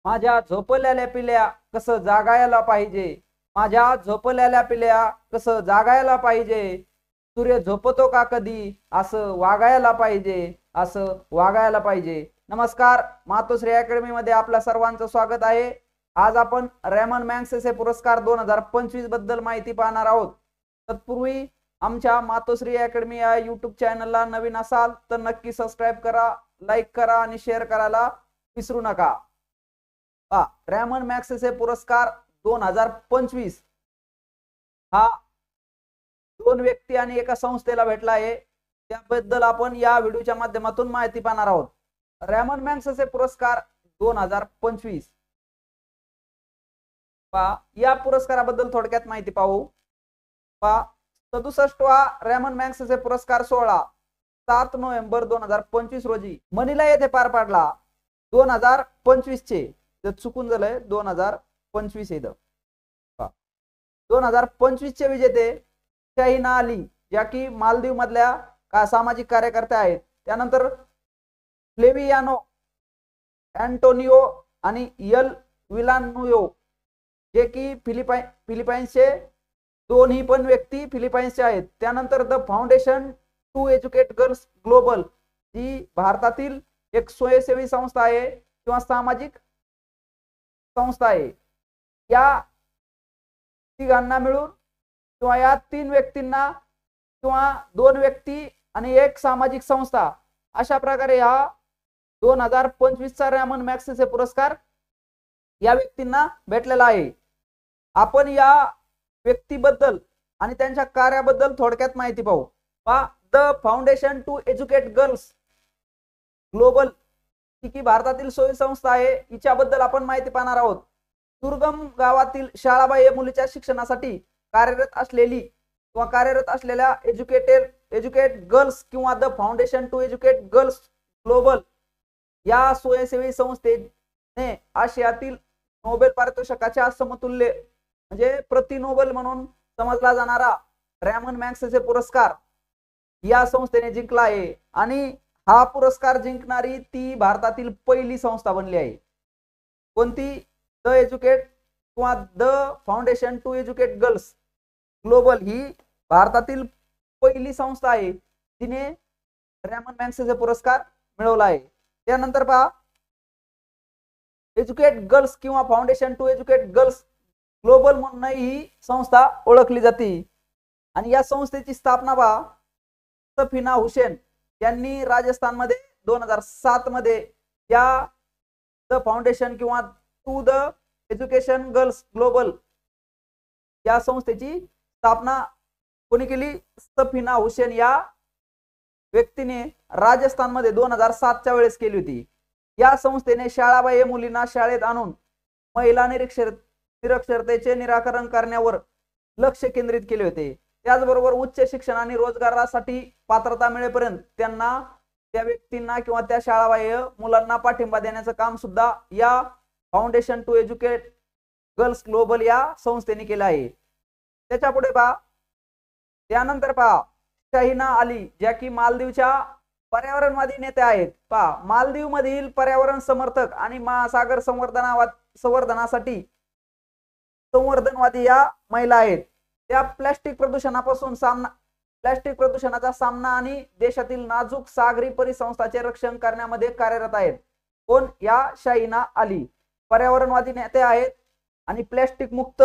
माझ्या झोपलेल्या पिल्या कसं जागायला पाहिजे, माझ्या झोपलेल्या पिल्या कसं जागायला पाहिजे, सूर्य झोपतो का कधी असं वागायला पाहिजे, असं वागायला पाहिजे. नमस्कार, मातोश्री अकॅडमी मध्ये आपल्या सर्वांचं स्वागत आहे. आज आपण रेमन मॅग्सेसे पुरस्कार 2025 बद्दल माहिती पाहणार आहोत. तत्पूर्वी आमच्या मातोश्री अकॅडमी या यूट्यूब चॅनलला नवीन असाल तर नक्की सबस्क्राइब करा, लाईक करा आणि शेअर करायला विसरू नका. रेमन मॅग्सेसे पुरस्कार 2025 हा दोन व्यक्ती आणि एका संस्थेला भेटला आहे. त्याबद्दल आपण या व्हिडिओच्या माध्यमातून माहिती पाहणार आहोत. रेमन मॅग्सेसे पुरस्कार 2025 या पुरस्काराबद्दल थोडक्यात माहिती पाहू. 67वा रेमन मॅग्सेसे पुरस्कार सोहळा 7 नोव्हेंबर 2025 रोजी मनिला येथे पार पडला. 2025 चे चुकून झालंय, 2025 इथं 2025 चे विजेते शाहिना अली, ज्या की मालदीव मधल्या सामाजिक कार्यकर्त्या आहेत. त्यानंतर फ्लेवियानो अँटोनियो आणि यल विलानुयो, जे की फिलिपाईन्सचे दोन्ही पण व्यक्ती फिलिपाईन्सचे आहेत. त्यानंतर the foundation to educate girls Global, जी भारतातील एक स्वयंसेवी संस्था आहे किंवा सामाजिक संस्था आहे. या तिघांना मिळून किंवा या 3 व्यक्तींना किंवा 2 व्यक्ती आणि एक सामाजिक संस्था, अशा प्रकारे हा 2025 चा रेमन मॅग्सेसे पुरस्कार या व्यक्तींना भेटलेला आहे. आपण या व्यक्तीबद्दल आणि त्यांच्या कार्याबद्दल थोडक्यात माहिती पाहू. The foundation to educate girls global, की भारतातील सोयी संस्था आहे, हिच्याबद्दल आपण माहिती पाहणार आहोत. दुर्गम गावातील शाळाबाह्य मुलीच्या शिक्षणासाठी कार्यरत असलेली किंवा कार्यरत असलेल्या एज्युकेट गर्ल्स किंवा the foundation to educate girls global या स्वयंसेवी संस्थेने आशियातील नोबेल पारितोषिकाच्या समतुल्य म्हणजे प्रति नोबेल म्हणून समजला जाणारा रेमन मॅग्सेसे पुरस्कार या संस्थेने जिंकला आहे. आणि हा पुरस्कार जिंकणारी ती भारतातील पहिली संस्था बनली आहे. कोणती? द एज्युकेट किंवा the foundation to educate girls Global ही भारतातील पहिली संस्था आहे जिने रेमन मॅग्सेसे पुरस्कार मिळवला आहे. त्यानंतर पहा, एज्युकेट गर्ल्स किंवा foundation to educate girls global म्हणून ही संस्था ओळखली जाते. आणि या संस्थेची स्थापना सफीना हुसेन यांनी राजस्थानमध्ये 2007 मध्ये या द फाउंडेशन किंवा to the education girls global या संस्थेची स्थापना कोणी केली? सफीना हुसेन या व्यक्तीने राजस्थानमध्ये 2007 च्या वेळेस केली होती. या संस्थेने शाळाबाह्य मुलींना शाळेत आणून महिला निरक्षरतेचे निराकरण करण्यावर लक्ष केंद्रित केले होते. त्याचबरोबर उच्च शिक्षण आणि रोजगारासाठी पात्रता मिळेपर्यंत त्यांना, त्या व्यक्तींना किंवा त्या शाळाबाह्य मुलांना पाठिंबा देण्याचं काम सुद्धा या foundation to educate girls global या संस्थेने केलं आहे. त्याच्या पुढे त्यानंतर शाहिना अली, ज्या की मालदीवच्या पर्यावरणवादी नेत्या आहेत. मालदीव मधील पर्यावरण समर्थक आणि महासागर संवर्धनासाठी संवर्धनवादी या महिला आहेत. त्या प्लास्टिक प्रदूषणाचा सामना आणि देशातील नाजूक सागरी परिसंस्थांचे रक्षण करण्यामध्ये कार्यरत आहेत. कोण? या शाहिना अली पर्यावरणवादी नेते आहेत आणि प्लास्टिक मुक्त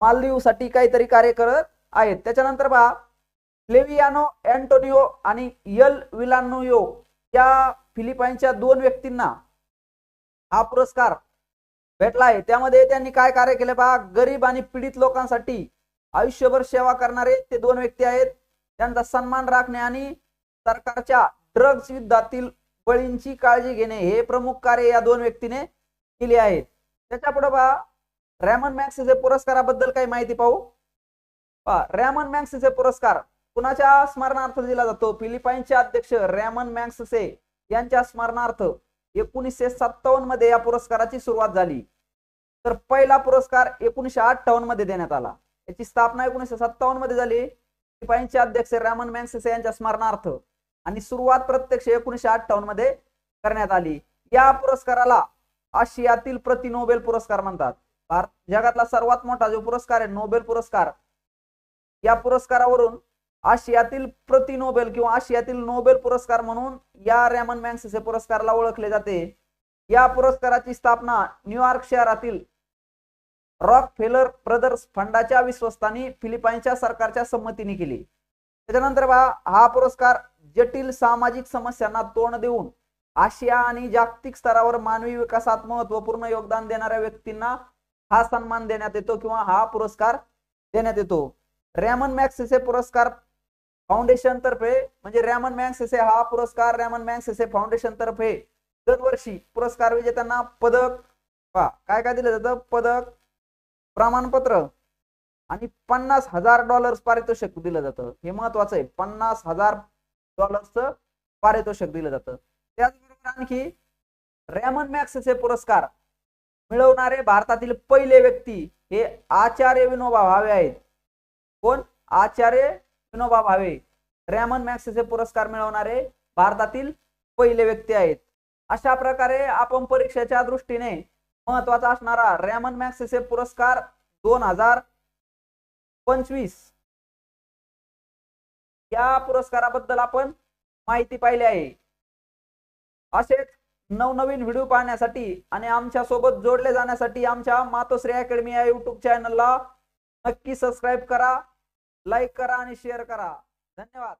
मालदीव साठी काहीतरी कार्य करत आहेत. त्याच्यानंतर फ्लेवियानो अँटोनियो आणि यल विलानुयो या फिलिपाईन्सच्या 2 व्यक्तींना हा पुरस्कार भेटला आहे. त्यामध्ये त्यांनी काय कार्य केले? गरीब आणि पीडित लोकांसाठी आयुष्यभर सेवा करणारे ते 2 व्यक्ती आहेत. त्यांचा सन्मान राखणे आणि सरकारच्या ड्रग्ज युद्धातील बळींची काळजी घेणे हे प्रमुख कार्य या 2 व्यक्तीने केले आहेत. त्याच्या पुढे रेमन मॅग्सेसे पुरस्काराबद्दल काही माहिती पाहू. रेमन मॅग्सेसे पुरस्कार कुणाच्या स्मरणार्थ दिला जातो? फिलिपाईन्सचे अध्यक्ष रेमन मॅग्सेसे यांच्या स्मरणार्थ 1957 मध्ये या पुरस्काराची सुरुवात झाली. तर पहिला पुरस्कार 1958 मध्ये देण्यात आला. याची स्थापना 1957 मध्ये झाली फिलिपाईन्सचे अध्यक्ष रेमन मॅग्सेसे यांच्या स्मरणार्थ, आणि सुरुवात प्रत्यक्ष 1958 मध्ये करण्यात आली. या पुरस्काराला आशियातील प्रति नोबेल पुरस्कार म्हणतात. जगातला सर्वात मोठा जो पुरस्कार आहे नोबेल पुरस्कार, या पुरस्कारावरून आशियातील प्रति नोबेल किंवा आशियातील नोबेल पुरस्कार म्हणून या रेमन मॅग्सेसे पुरस्काराला ओळखले जाते. या पुरस्काराची स्थापना न्यूयॉर्क शहरातील रॉकफेलर ब्रदर्स फंडाच्या विश्वस्तांनी फिलिपाईन्सच्या सरकारच्या संमतीने केली. त्याच्यानंतर हा पुरस्कार जटिल सामाजिक समस्यांना तोंड देऊन आशिया आणि जागतिक स्तरावर मानवी विकासात महत्वपूर्ण योगदान देणाऱ्या व्यक्तींना हा सन्मान देण्यात येतो किंवा हा पुरस्कार देण्यात येतो. रेमन मॅग्सेसे पुरस्कार फाउंडेशन तर्फे म्हणजे रेमन मॅग्सेसे हा पुरस्कार रेमन मॅग्सेसे फाउंडेशन तर्फे दरवर्षी पुरस्कार विजेत्यांना पदक काय काय दिलं जातं, पदक, प्रमाणपत्र आणि $50,000 पारितोषिक दिलं जातं. हे महत्वाचं आहे, $50,000 पारितोषिक दिलं जातं. त्याचबरोबर आणखी रेमन मॅग्सेसे पुरस्कार मिळवणारे भारतातील पहिले व्यक्ती हे आचार्य विनोबा भावे आहेत. कोण? आचार्य विनोबा भावे रेमन मॅग्सेसे पुरस्कार मिळवणारे भारतातील पहिले व्यक्ती आहेत. अशा प्रकारे आपण परीक्षेच्या दृष्टीने महत्वाचा असणारा रेमन मॅग्सेसे पुरस्कार 2025 या पुरस्काराबद्दल आपण माहिती पाहिली आहे. असेच नवनवीन व्हिडिओ पाहण्यासाठी आणि आमच्या सोबत जोडले जाण्यासाठी आमच्या मातोश्री अकॅडमी या YouTube चॅनलला नक्की सबस्क्राईब करा, लाईक करा आणि शेअर करा. धन्यवाद.